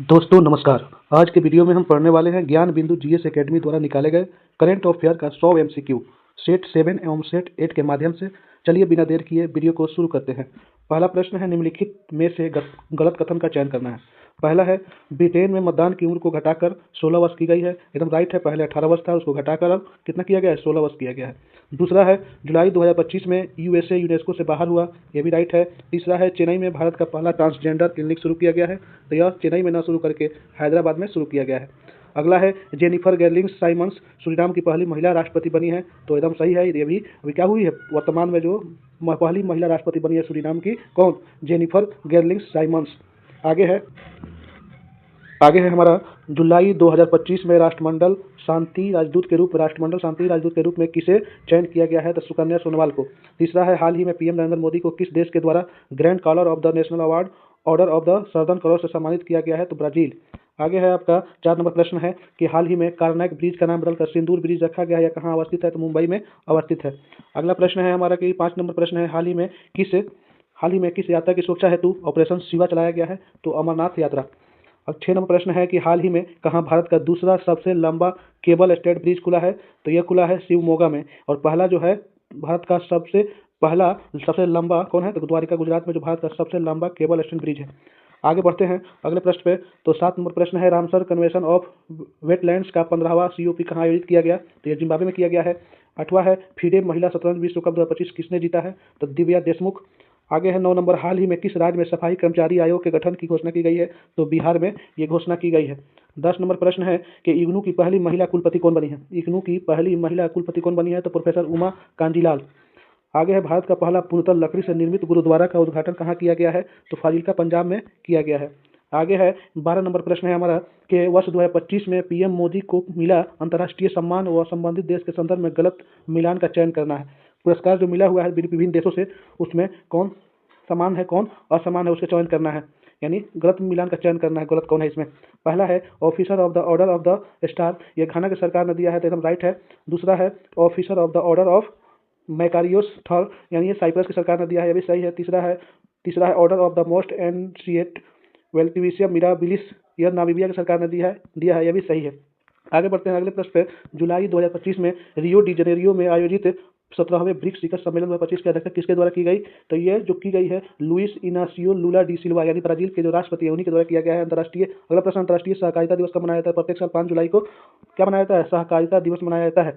दोस्तों नमस्कार। आज के वीडियो में हम पढ़ने वाले हैं ज्ञान बिंदु जीएस एकेडमी द्वारा निकाले गए करंट अफेयर का 100 एमसीक्यू सेट 7 एवं सेट 8 के माध्यम से। चलिए बिना देर किए वीडियो को शुरू करते हैं। पहला प्रश्न है, निम्नलिखित में से गलत कथन का चयन करना है। पहला है, ब्रिटेन में मतदान की उम्र को घटाकर 16 वर्ष की गई है। एकदम राइट है। पहले 18 वर्ष था, उसको घटाकर अब कितना किया गया है? 16 वर्ष किया गया है। दूसरा है, जुलाई 2025 में यूएसए यूनेस्को से बाहर हुआ। ये भी राइट है। तीसरा है, चेन्नई में भारत का पहला ट्रांसजेंडर क्लिनिक शुरू किया गया है। तो यह चेन्नई में न शुरू करके हैदराबाद में शुरू किया गया है। अगला है, जेनिफर गेर्लिंग साइमंस सूरीनाम की पहली महिला राष्ट्रपति बनी है। तो एकदम सही है। ये भी अभी क्या हुई है, वर्तमान में जो पहली महिला राष्ट्रपति बनी है सूरीनाम की, कौन? Jennifer Geerlings Simons. आगे है हमारा, जुलाई 2025 में राष्ट्रमंडल शांति राजदूत के रूप में किसे चयन किया गया है? तो सुकन्या सोनोवाल को। तीसरा है, हाल ही में पीएम नरेंद्र मोदी को किस देश के द्वारा grand collar of the national award order of the southern cross से सम्मानित किया गया है? तो ब्राजील। आगे है आपका 4 नंबर प्रश्न है कि हाल ही में कार्नाक ब्रिज का नाम बदलकर सिंदूर ब्रिज रखा गया है। या कहाँ अवस्थित है? तो मुंबई में अवस्थित है। अगला प्रश्न है हमारा कि 5 नंबर प्रश्न है, हाल ही में किस यात्रा की सुरक्षा हेतु ऑपरेशन शिवा चलाया गया है? तो अमरनाथ यात्रा। और 6 नंबर प्रश्न है कि हाल ही में कहाँ भारत का दूसरा सबसे लंबा केबल स्टेड ब्रिज खुला है? तो यह खुला है शिवमोगा में। और पहला जो है भारत का सबसे लंबा कौन है? तो द्वारिका गुजरात में जो भारत का सबसे लंबा केबल स्टेड ब्रिज है। आगे बढ़ते हैं अगले प्रश्न पे। तो 7 नंबर प्रश्न है, रामसर कन्वेंशन ऑफ वेटलैंड्स का 15वां सीओपी कहाँ आयोजित किया गया? तो यह जिम्बाब्वे में किया गया है। 8वां है, फीडे महिला शतरंज विश्व कप 2025 किसने जीता है? तो दिव्या देशमुख। आगे है 9 नंबर, हाल ही में किस राज्य में सफाई कर्मचारी आयोग के गठन की घोषणा की गई है? तो बिहार में ये घोषणा की गई है। 10 नंबर प्रश्न है कि इग्नू की पहली महिला कुलपति कौन बनी है? तो प्रोफेसर उमा कांजीलाल। आगे है, भारत का पहला पूर्णतः लकड़ी से निर्मित गुरुद्वारा का उद्घाटन कहाँ किया गया है? तो फाजिल्का पंजाब में किया गया है। आगे है 12 नंबर प्रश्न है हमारा कि वर्ष 2025 में पीएम मोदी को मिला अंतर्राष्ट्रीय सम्मान व संबंधित देश के संदर्भ में गलत मिलान का चयन करना है। पुरस्कार जो मिला हुआ है विभिन्न देशों से, उसमें कौन समान है कौन असमान है उसका चयन करना है, यानी गलत मिलान का चयन करना है। गलत कौन है इसमें? पहला है officer of the order of the star, ये घाना की सरकार ने दिया है, तो एकदम राइट है। दूसरा है officer of the order of Makarios third, यानी ये साइप्रस की सरकार ने दिया है, ये भी सही है। तीसरा है order of the most ancient Welwitschia Mirabilis, यह नामीबिया की सरकार ने दिया है, यह भी सही है। आगे बढ़ते हैं अगले प्रश्न पे। जुलाई 2025 में रियो डी जनेरियो में आयोजित 17वें ब्रिक्स शिखर सम्मेलन 2025 की अध्यक्षता किसके द्वारा की गई? तो ये जो की गई है लुइस इनासियो लुला डी सिल्वा, यानी ब्राजील के जो राष्ट्रपति है उन्हीं के द्वारा किया गया है। अगला प्रश्न, अंतर्राष्ट्रीय सहकारिता दिवस कब मनाया जाता है? प्रत्येक साल 5 जुलाई को क्या मनाया जाता है? सहकारिता दिवस मनाया जाता है।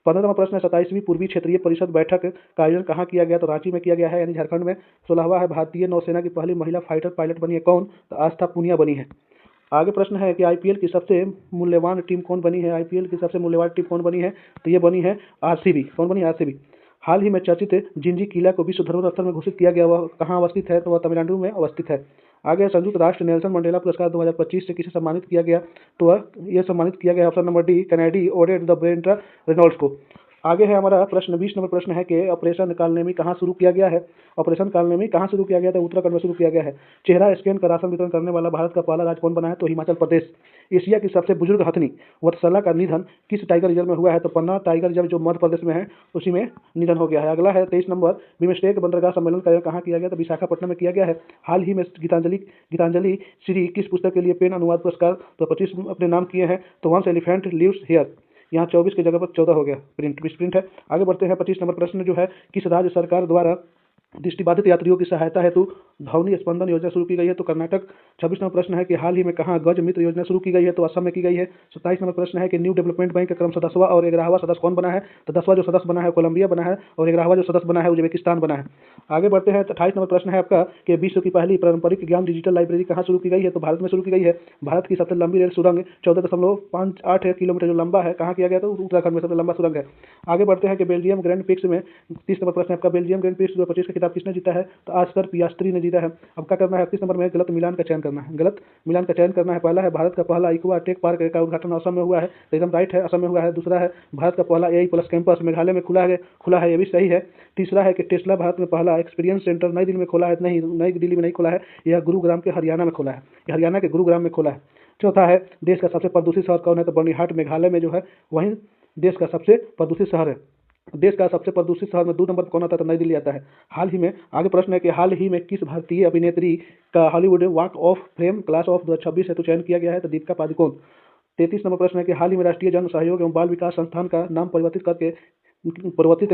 15 नंबर प्रश्न है, 27वीं पूर्वी क्षेत्रीय परिषद बैठक का आयोजन कहाँ किया गया? तो रांची में किया गया है, यानी झारखंड में। 16वां है, भारतीय नौसेना की पहली महिला फाइटर पायलट बनी है, कौन? तो आस्था पूनिया बनी है। आगे प्रश्न है कि आईपीएल की सबसे मूल्यवान टीम कौन बनी है? तो ये बनी है आरसीबी। कौन बनी? आरसीबी। हाल ही में चर्चित जिंजी किला को विश्व धरोहर स्थल में घोषित किया गया, वह कहाँ अवस्थित है? तो वह तमिलनाडु में अवस्थित है। आगे संयुक्त राष्ट्र नेल्सन मंडेला पुरस्कार 2025 से किसे सम्मानित किया गया? तो वह यह सम्मानित किया गया option number D, Kennedy Odede द ब्रेंटा रेनॉल्ड्स को। आगे है हमारा प्रश्न 20 नंबर प्रश्न है कि ऑपरेशन कालनेमी कहाँ शुरू किया गया है? तो उत्तराखंड में शुरू किया गया है। चेहरा स्कैन का राशन वितरण करने वाला भारत का पहला राज्य कौन बना है? तो हिमाचल प्रदेश। एशिया की सबसे बुजुर्ग हथनी वत्सला का निधन किस टाइगर रिजर्व में हुआ है? तो पन्ना टाइगर रिजर्व जो मध्य प्रदेश में है उसी में निधन हो गया है। अगला है 23 नंबर, बिम्स्टेक बंदरगाह सम्मेलन का कहाँ किया गया? तो विशाखापट्टनम में किया गया है। हाल ही में गीतांजलि श्री किस पुस्तक के लिए पेन अनुवाद पुरस्कार तो 25 अपने नाम किए हैं? तो वंस एलिफेंट लिव्स हियर, यहाँ 24 की जगह पर 14 हो गया, प्रिंट है। आगे बढ़ते हैं 25 नंबर प्रश्न जो है, किस राज्य सरकार द्वारा दृष्टिबाधित यात्रियों की सहायता हेतु ध्वनि स्पंदन योजना शुरू की गई है? तो कर्नाटक। 26 नंबर प्रश्न है कि हाल ही में कहाँ गज मित्र योजना शुरू की गई है? तो असम में की गई है। 27 नंबर प्रश्न है कि न्यू डेवलपमेंट बैंक का क्रम 10वां और 11वां सदस्य कौन बना है? तो 10वां जो सदस्य बना है कोलंबिया बना है, और 11वां जो सदस्य बना है उज्बेकिस्तान बना है। आगे बढ़ते हैं 28 नंबर प्रश्न है आपका कि विश्व की पहली पारंपरिक ज्ञान डिजिटल लाइब्रेरी कहाँ शुरू की गई है? तो भारत में शुरू की गई है। भारत की सबसे लंबी रेल सुरंग 14.58 किलोमीटर जो लंबा है, कहाँ किया गया? तो उत्तराखंड में सबसे लंबा सुरंग है। आगे बढ़ते हैं कि बेल्जियम ग्रैंड प्रिक्स में 30 नंबर प्रश्न है आपका, बेल्जियम ग्रैंड प्रिक्स 2025 का खिताब किसने जीता है? तो आस्कर पियास्त्री ने जीता है। अब क्या करना है? 31 नंबर में गलत मिलान का चयन करना है। पहला है, भारत का पहला इक्वा टेक पार्क का उद्घाटन असम में हुआ है, तो एकदम राइट है, असम में हुआ है। दूसरा है, भारत का पहला एआई प्लस कैंपस मेघालय में खुला है, ये भी सही है। तीसरा है कि टेस्ला भारत में पहला एक्सपीरियंस सेंटर नई दिल्ली में खोला है, नहीं, नई दिल्ली में नहीं खोला है, यह गुरुग्राम के हरियाणा में खोला है, हरियाणा के गुरुग्राम में खोला है। चौथा है, देश का सबसे प्रदूषित शहर कौन है? तो बर्निहाट मेघालय में जो है वहीं देश का सबसे प्रदूषित शहर है। देश का सबसे प्रदूषित शहर में 2 नंबर पर कौन आता है? तो नई दिल्ली आता है। हाल ही में आगे प्रश्न है कि हाल ही में किस भारतीय अभिनेत्री का Hollywood walk of fame class of 2026 हेतु चयन किया गया है? तो दीपिका पादुकोण। 33 नंबर प्रश्न है कि हाल ही में राष्ट्रीय जन सहयोग एवं बाल विकास संस्थान का नाम परिवर्तित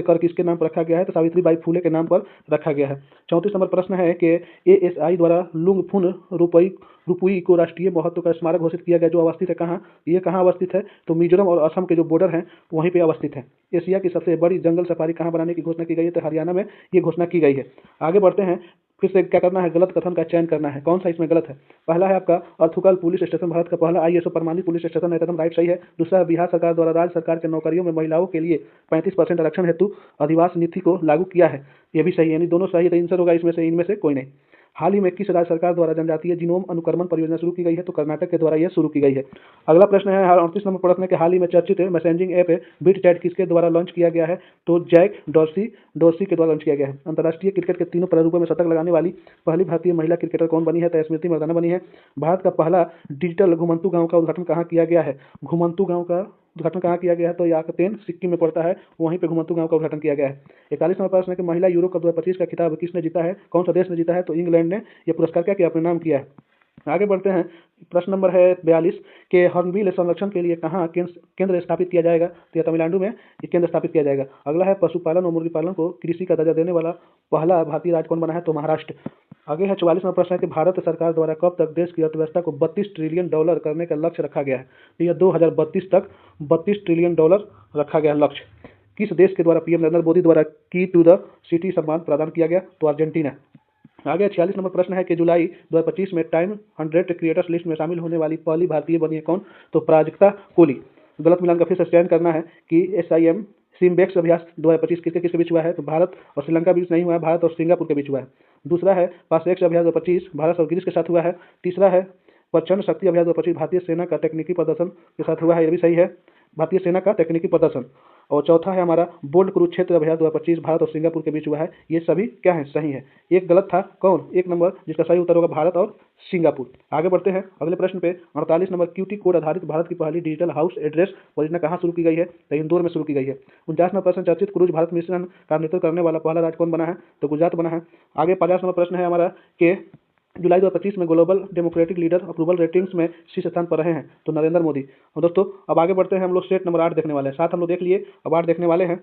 कर किसके नाम पर रखा गया है? तो सावित्रीबाई फूले के नाम पर रखा गया है। 34 नंबर प्रश्न है कि एएसआई द्वारा लुंगफुन रुपुई को राष्ट्रीय महत्व का स्मारक घोषित किया गया, जो अवस्थित है कहाँ? ये कहाँ अवस्थित है? तो मिजोरम और असम के जो बॉर्डर हैं वहीं पे अवस्थित है। एशिया की सबसे बड़ी जंगल सफारी कहाँ बनाने की घोषणा की गई है? तो हरियाणा में ये घोषणा की गई है। आगे बढ़ते हैं, फिर से क्या करना है? गलत कथन का चयन करना है। कौन सा इसमें गलत है? पहला है आपका अर्थुकल पुलिस स्टेशन भारत का पहला आईएसओ प्रमाणित पुलिस स्टेशन है, एकदम राइट, सही है। दूसरा है बिहार सरकार द्वारा राज्य सरकार के नौकरियों में महिलाओं के लिए 35% आरक्षण हेतु अधिवास नीति को लागू किया है, ये भी सही है, यानी दोनों सही है। तो आंसर होगा इनमें से कोई नहीं। हाल ही में किस राज्य सरकार द्वारा जनजातीय जीनोम अनुक्रमण परियोजना शुरू की गई है? तो कर्नाटक के द्वारा यह शुरू की गई है। अगला प्रश्न है 38 नंबर प्रश्न है कि हाल ही में चर्चित मैसेजिंग ऐप बिट चैट किसके द्वारा लॉन्च किया गया है? तो जैक डॉर्सी के द्वारा लॉन्च किया गया है। अंतर्राष्ट्रीय क्रिकेट के तीनों प्रारूपों में शतक लगाने वाली पहली भारतीय महिला क्रिकेटर कौन बनी है? तो स्मृति मंदाना बनी है। भारत का पहला डिजिटल घुमंतू गांव का उद्घाटन कहाँ किया गया है? घुमंतू गांव का उद्घाटन कहाँ किया गया है? तो याकतेन सिक्किम में पड़ता है, वहीं पे घुमंतू गांव का उद्घाटन किया गया है। 41 नंबर प्रश्न है कि महिला यूरो कप 2025 का खिताब किसने जीता है? कौन सा देश ने जीता है? तो इंग्लैंड ने यह पुरस्कार क्या किया? अपने नाम किया है। आगे बढ़ते हैं, प्रश्न नंबर है 42 के हॉर्नबिल संरक्षण के लिए कहाँ केंद्र स्थापित किया जाएगा? तो यह तमिलनाडु में ये केंद्र स्थापित किया जाएगा। अगला है पशुपालन और मुर्गी पालन को कृषि का दर्जा देने वाला पहला भारतीय राज्य कौन बना है? तो महाराष्ट्र। आगे है 44वां प्रश्न है कि भारत सरकार द्वारा कब तक देश की अर्थव्यवस्था को $32 ट्रिलियन करने का लक्ष्य रखा गया है? तो यह 2032 तक $32 ट्रिलियन रखा गया लक्ष्य। किस देश के द्वारा पीएम नरेंद्र मोदी द्वारा की टू द सिटी सम्मान प्रदान किया गया? तो अर्जेंटीना। आगे 46 नंबर प्रश्न है कि जुलाई 2025 में टाइम 100 क्रिएटर्स लिस्ट में शामिल होने वाली पहली भारतीय बनी है कौन? तो प्राजक्ता कोहली। गलत मिलान का फिर से चयन करना है कि SIM सिम्बेक्स अभ्यास 2025 किसके किसके बीच हुआ है? तो भारत और श्रीलंका के बीच नहीं हुआ है, भारत और सिंगापुर के बीच हुआ है। दूसरा है पासएक्स अभ्यास 2025 भारत और ग्रीस के साथ हुआ है। तीसरा है प्रचंड शक्ति अभ्यास 2025 भारतीय सेना का तकनीकी प्रदर्शन के साथ हुआ है, यह भी सही है, भारतीय सेना का तकनीकी प्रदर्शन। और चौथा है हमारा बोल्ड कुरुक्षेत्र अभ्यास 2025 भारत और सिंगापुर के बीच हुआ है। ये सभी क्या है? सही है। एक गलत था, कौन? 1 नंबर, जिसका सही उत्तर होगा भारत और सिंगापुर। आगे बढ़ते हैं अगले प्रश्न पे। 48 नंबर क्यूटी कोड आधारित भारत की पहली डिजिटल हाउस एड्रेस परियोजना कहाँ शुरू की गई है? तो इंदौर में शुरू की गई है। 49 नंबर प्रश्न चर्चित क्रूज भारत मिशन का नेतृत्व करने वाला पहला राज्य कौन बना है? तो गुजरात बना है। आगे 50 नंबर प्रश्न है हमारा कि जुलाई 2025 में global democratic leader approval ratings में शीर्ष स्थान पर रहे हैं? तो नरेंद्र मोदी। और दोस्तों अब आगे बढ़ते हैं, हम लोग सेट नंबर 8 देखने वाले हैं। 7 हम लोग देख लिए, अब 8 देखने वाले हैं।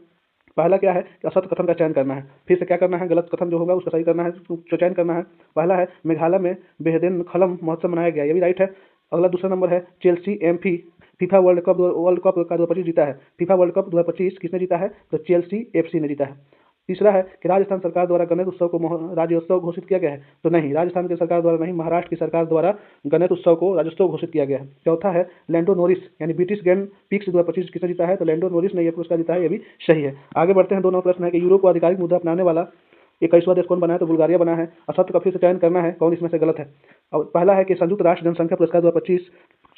पहला क्या है कि असत्य कथन का चयन करना है। फिर से क्या करना है? गलत कथन जो होगा उसका सही करना है, जो चयन करना है। पहला है मेघालय में बेहदेन खलम महोत्सव मनाया गया, ये भी राइट है। अगला दूसरा नंबर है Chelsea MP FIFA world cup का 2025 जीता है। फीफा वर्ल्ड कप 2025 किसने जीता है? तो चेल्सी FC ने जीता है। तीसरा है कि राजस्थान सरकार द्वारा गणेश उत्सव को राज्योत्सव घोषित किया गया है। तो नहीं, राजस्थान की सरकार द्वारा नहीं, महाराष्ट्र की सरकार द्वारा गणेश उत्सव को राज्योत्सव घोषित किया गया है। चौथा है लैंडो नोरिस यानी ब्रिटिश ग्रैंड पिक्स 2025 किसने जीता है? तो लैंडो नोरिस ने यह पुरस्कार जीता है, ये भी सही है। आगे बढ़ते हैं, दोनों प्रश्न है कि यूरो को आधिकारिक मुद्रा अपनाने वाला 21वां देश कौन बना है? तो बुल्गारिया बना है। असत्य का फिर से चयन करना है, कौन इसमें से गलत है? और पहला है कि संयुक्त राष्ट्र जनसंख्या पुरस्कार 2025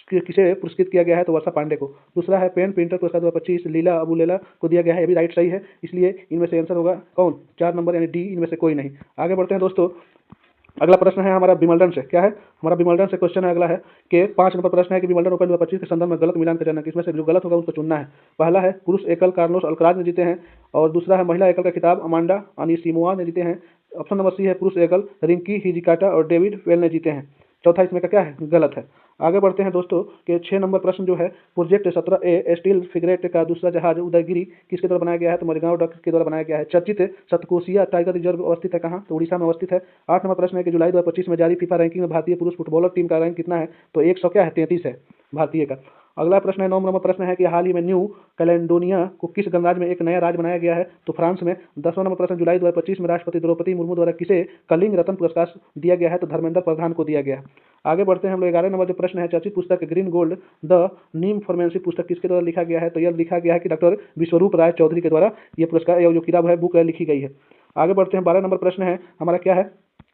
किसे पुरस्कृत किया गया है? तो वर्षा पांडे को। दूसरा है पेन प्रिंटर पुरस्कार 2025 लीला अबुलेला को दिया गया है, ये भी राइट सही है। इसलिए इनमें से आंसर होगा कौन? 4 नंबर यानी डी, इनमें से कोई नहीं। आगे बढ़ते हैं दोस्तों, अगला प्रश्न है हमारा विमल्डन से। क्या है हमारा? विमल्डन से क्वेश्चन है। अगला है कि 5 नंबर प्रश्न है कि विमल्डन ओपन 2025 के संदर्भ में गलत मिलान का चयन है। इसमें से जो गलत होगा उसको चुनना है। पहला है पुरुष एकल कार्लोस अल्कराज ने जीते हैं, और दूसरा है महिला एकल का खिताब अमांडा अनिसिमोवा ने जीते हैं। ऑप्शन नंबर सी है पुरुष एकल रिंकी हिजिकाटा और डेविड वेल ने जीते हैं। चौथा इसमें का क्या है? गलत है। आगे बढ़ते हैं दोस्तों कि 6 नंबर प्रश्न जो है प्रोजेक्ट 17A स्टील फ्रिगेट का दूसरा जहाज उदयगिरी किसके द्वारा बनाया गया है? तो मरिगांव डक के द्वारा बनाया गया है। चर्चित सतकोसिया टाइगर रिजर्व अवस्थित है कहाँ? तो उड़ीसा में अवस्थित है। 8 नंबर प्रश्न है कि जुलाई 2025 में जारी फीफा रैंकिंग में भारतीय पुरुष फुटबॉलर टीम का रैंक कितना है? तो 100 क्या है? 33 है भारतीय का। अगला प्रश्न है 9 नंबर प्रश्न है कि हाल ही में न्यू कैलेडोनिया को किस गणराज्य में एक नया राज्य बनाया गया है? तो फ्रांस में। 10वां नंबर प्रश्न जुलाई 2025 में राष्ट्रपति द्रौपदी मुर्मू द्वारा किसे कलिंग रत्न पुरस्कार दिया गया है? तो धर्मेंद्र प्रधान को दिया गया है। आगे बढ़ते हैं हम लोग 11 नंबर जो प्रश्न है चर्चित पुस्तक ग्रीन गोल्ड द नीम फॉर्मेंसी पुस्तक किसके द्वारा लिखा गया है? तो यह लिखा गया है कि डॉक्टर विश्वरूप राय चौधरी के द्वारा यह पुरस्कार जो किताब है बुक लिखी गई है। आगे बढ़ते हैं 12 नंबर प्रश्न है हमारा। क्या है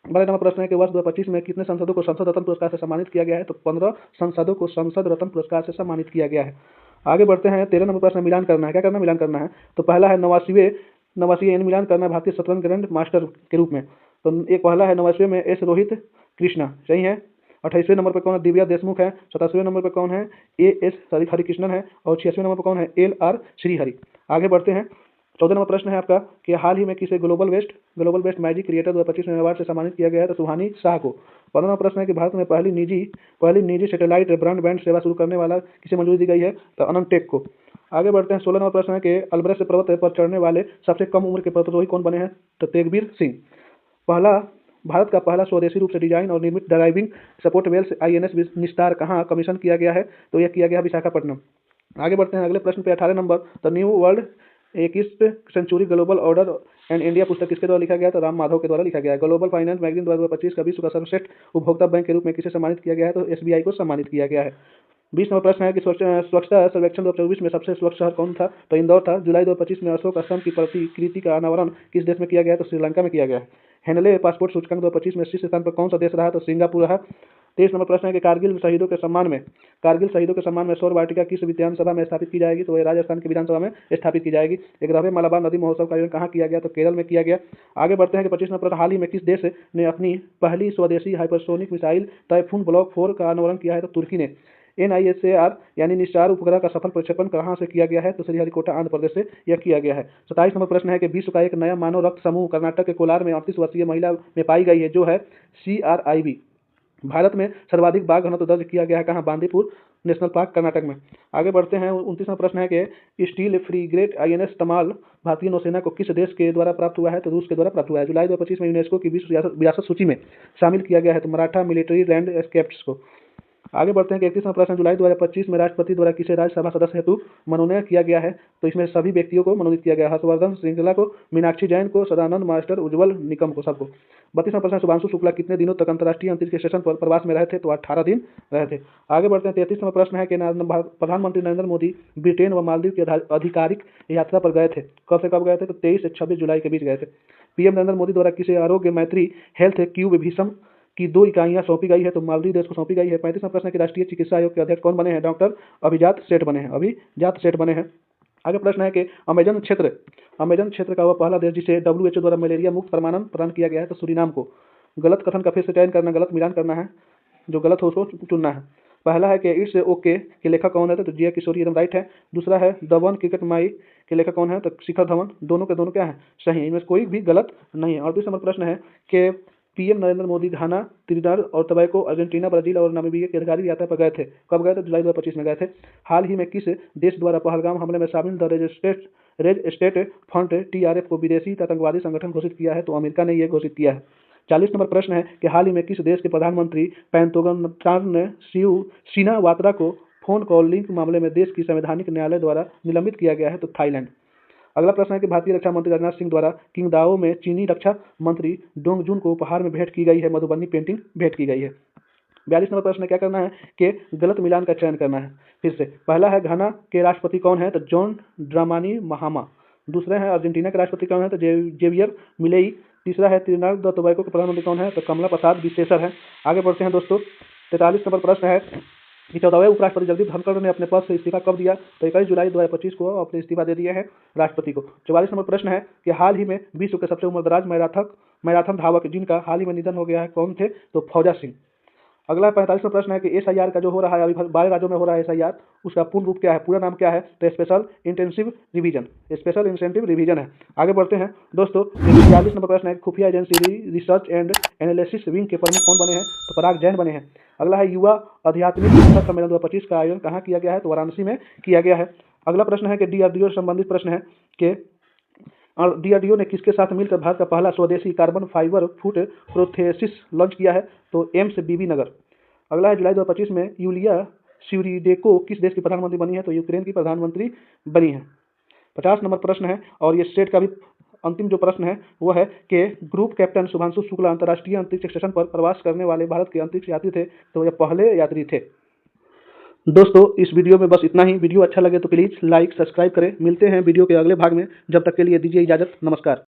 12 नंबर प्रश्न है कि वर्ष 2025 में कितने सांसदों को संसद रत्न पुरस्कार से सम्मानित किया गया है? तो 15 सांसदों को संसद रत्न पुरस्कार से सम्मानित किया गया है। आगे बढ़ते हैं 13 नंबर प्रश्न मिलान करना है। क्या करना? मिलान करना है। तो पहला है नवासी यानी मिलान करना है भारतीय शतरंज ग्रैंड मास्टर के रूप में। तो एक पहला है 89वें में एस रोहित कृष्णा, सही है। 28वें नंबर पर कौन है? दिव्या देशमुख है। 87वें नंबर पर कौन है? हरिकृष्णन है। और 86वें नंबर पर कौन है? LR श्रीहरि। आगे बढ़ते हैं 14 नंबर प्रश्न है आपका कि हाल ही में किसे ग्लोबल बेस्ट मैजिक क्रिएटर 2025 में अवार्ड से सम्मानित किया गया है, तो सुहानी शाह को। 15 नंबर प्रश्न है कि भारत में पहली निजी सैटेलाइट ब्रॉडबैंड सेवा शुरू करने वाला किसे मंजूरी दी गई है, तो अनंत टेक को। आगे बढ़ते हैं। 16 नंबर प्रश्न है कि अल्ब्रेक्ट पर्वत पर चढ़ने वाले सबसे कम उम्र के पर्वतारोही कौन बने हैं, तो तेगबीर सिंह। भारत का पहला स्वदेशी रूप से डिजाइन और निर्मित ड्राइविंग सपोर्ट वेल्स INS निस्तार कहाँ कमीशन किया गया है, तो यह किया गया विशाखापट्टनम। आगे बढ़ते हैं अगले प्रश्न पे 18 नंबर। द न्यू वर्ल्ड 21वीं century global order and India पुस्तक किसके द्वारा लिखा गया है, तो राम माधव के द्वारा लिखा गया है। ग्लोबल फाइनेंस मैगजीन 2025 का विश्व का सर्वश्रेष्ठ उपभोक्ता बैंक के रूप में किसे सम्मानित किया गया है, तो SBI को सम्मानित किया गया है। 20 नंबर प्रश्न है कि स्वच्छता सर्वेक्षण 2024 में सबसे स्वच्छ शहर कौन था, तो इंदौर था। जुलाई 2025 में अशोक स्तंभ की प्रतिकृति का अनावरण किस देश में किया गया है, तो श्रीलंका में किया गया है। हेनले पासपोर्ट सूचकांक 2025 में शीर्ष स्थान पर कौन सा देश रहा है, तो सिंगापुर रहा। 23 नंबर प्रश्न है कि कारगिल शहीदों के सम्मान में सौर वाटिका किस विधानसभा में स्थापित की जाएगी, तो वह राजस्थान की विधानसभा में स्थापित की जाएगी। 11वें मालाबार नदी महोत्सव का आयोजन कहाँ किया गया, तो केरल में किया गया। आगे बढ़ते हैं कि 25 नंबर हाल ही में किस देश ने अपनी पहली स्वदेशी हाइपरसोनिक मिसाइल टाइफून ब्लॉक 4 का अनावरण किया है, तो तुर्की ने। NISAR यानी निस्सार उपग्रह का सफल प्रक्षेपण कहाँ से किया गया है, तो श्रीहरिकोटा आंध्र प्रदेश से यह किया गया है। 27 नंबर प्रश्न है कि विश्व का एक नया मानव रक्त समूह कर्नाटक के कोलार में 38 वर्षीय महिला में पाई गई है, जो है CRIV। भारत में सर्वाधिक बाघ घनत्व दर्ज किया गया है कहाँ, बांदीपुर नेशनल पार्क कर्नाटक में। आगे बढ़ते हैं। 29वां प्रश्न है कि स्टील फ्रीगेट INS तमाल भारतीय नौसेना को किस देश के द्वारा प्राप्त हुआ है, तो रूस के द्वारा प्राप्त हुआ है। जुलाई 2025 में यूनेस्को की विश्व विरासत सूची में शामिल किया गया है, तो मराठा मिलिट्री लैंडस्केप्स को। आगे बढ़ते हैं कि 31वां प्रश्न जुलाई 2025 में राष्ट्रपति द्वारा किसे राज्यसभा सदस्य हेतु मनोनयन किया गया है, तो इसमें सभी व्यक्तियों को मनोनीत किया गया है। हर्षवर्धन श्रृंगला को, मीनाक्षी जैन को, सदानंद मास्टर, उज्ज्वल निकम को, सबको। 32वां प्रश्न शुभांशु शुक्ला कितने दिनों तक अंतर्राष्ट्रीय अंतरिक्ष स्टेशन पर प्रवास में रहे थे, तो 18 दिन रहे थे। आगे बढ़ते हैं। 33वां प्रश्न है कि प्रधानमंत्री नरेंद्र मोदी ब्रिटेन व मालदीव की आधिकारिक यात्रा पर गए थे, कब से कब गए थे, तो 23 से 26 जुलाई के बीच गए थे। PM नरेंद्र मोदी द्वारा किसे आरोग्य मैत्री हेल्थ क्यूब भीषम की 2 इकाइयां सौंपी गई है, तो मालदीव देश को सौंपी गई है। 35वां प्रश्न है कि राष्ट्रीय चिकित्सा आयोग के अध्यक्ष कौन बने हैं, डॉक्टर अभिजात सेठ बने हैं। आगे प्रश्न है कि अमेजन क्षेत्र का वह पहला देश जिसे WHO द्वारा मलेरिया मुक्त प्रमाणन प्रदान किया गया है, तो सूरीनाम को। गलत कथन का फिर से चयन करना, गलत मिलान करना है, जो गलत हो उसको चुनना है। पहला है कि इट्स ओके के लेखक कौन है, तो जिया किशोरी एकदम राइट है। दूसरा है द वन क्रिकेट माई के लेखक कौन है, तो शिखर धवन। दोनों के दोनों क्या है, सही है, इनमें कोई भी गलत नहीं है। 38 नंबर प्रश्न है कि PM नरेंद्र मोदी घाना, त्रिनिदाद और टोबैगो, अर्जेंटीना, ब्राजील और नामीबिया की आधिकारिक यात्रा पर गए थे, कब गए थे, जुलाई 2025 में गए थे। हाल ही में किस देश द्वारा पहलगाम हमले में शामिल the red state front TRF को विदेशी आतंकवादी संगठन घोषित किया है, तो अमेरिका ने यह घोषित किया है। 40 नंबर प्रश्न है कि हाल ही में किस देश के प्रधानमंत्री पैंतोगन ने श्रीनावात्रा को फोन कॉल लिंक मामले में देश की संवैधानिक न्यायालय द्वारा निलंबित किया गया है, तो थाईलैंड। अगला प्रश्न है कि भारतीय रक्षा मंत्री राजनाथ सिंह द्वारा किंगदाओ में चीनी रक्षा मंत्री डोंग जुन को उपहार में भेंट की गई है, मधुबनी पेंटिंग भेंट की गई है। 42 नंबर प्रश्न क्या करना है कि गलत मिलान का चयन करना है। फिर से पहला है घाना के राष्ट्रपति कौन है, तो जॉन ड्रामानी महामा। दूसरा है अर्जेंटीना के राष्ट्रपति कौन है, तो जेवियर मिलेई। तीसरा है त्रिनिदाद व टोबैगो के प्रधानमंत्री कौन है, तो कमला प्रसाद विशेषर है। आगे बढ़ते हैं दोस्तों। 43 नंबर प्रश्न है कि 14वें उपराष्ट्रपति जगदीप धनखड़ ने अपने पद से इस्तीफा कब दिया, तो 21 जुलाई 2025 को अपने इस्तीफा दे दिए हैं राष्ट्रपति को। 44 नंबर प्रश्न है कि हाल ही में विश्व के सबसे उम्रदराज मैराथन धावक जिनका हाल ही में निधन हो गया है कौन थे, तो फौजा सिंह। अगला 45वां प्रश्न है कि SIR का जो हो रहा है अभी 12 राज्यों में हो रहा है SIR, उसका पूर्ण रूप क्या है, पूरा नाम क्या है, तो स्पेशल इंटेंसिव रिवीजन है। आगे बढ़ते हैं दोस्तों। 46 नंबर प्रश्न है खुफिया agency research and analysis wing के प्रमुख कौन बने हैं, तो पराग जैन बने हैं। अगला है युवा आध्यात्मिक शिक्षा सम्मेलन 2025 का आयोजन कहाँ किया गया है, तो वाराणसी में किया गया है। अगला प्रश्न है कि DRDO से संबंधित प्रश्न है कि DRDO ने किसके साथ मिलकर भारत का पहला स्वदेशी carbon fibre food processes launch किया है, तो एम्स बीबी नगर। अगला है जुलाई 2025 में यूलिया स्विरिडेको किस देश की प्रधानमंत्री बनी है, तो यूक्रेन की प्रधानमंत्री बनी है। 50 नंबर प्रश्न है और ये स्टेट का भी अंतिम जो प्रश्न है वो है कि ग्रुप कैप्टन शुभांशु शुक्ला अंतर्राष्ट्रीय अंतरिक्ष स्टेशन पर प्रवास करने वाले भारत के अंतरिक्ष यात्री थे, तो ये पहले यात्री थे। दोस्तों इस वीडियो में बस इतना ही। वीडियो अच्छा लगे तो प्लीज़ लाइक सब्सक्राइब करें। मिलते हैं वीडियो के अगले भाग में, जब तक के लिए दीजिए इजाज़त, नमस्कार।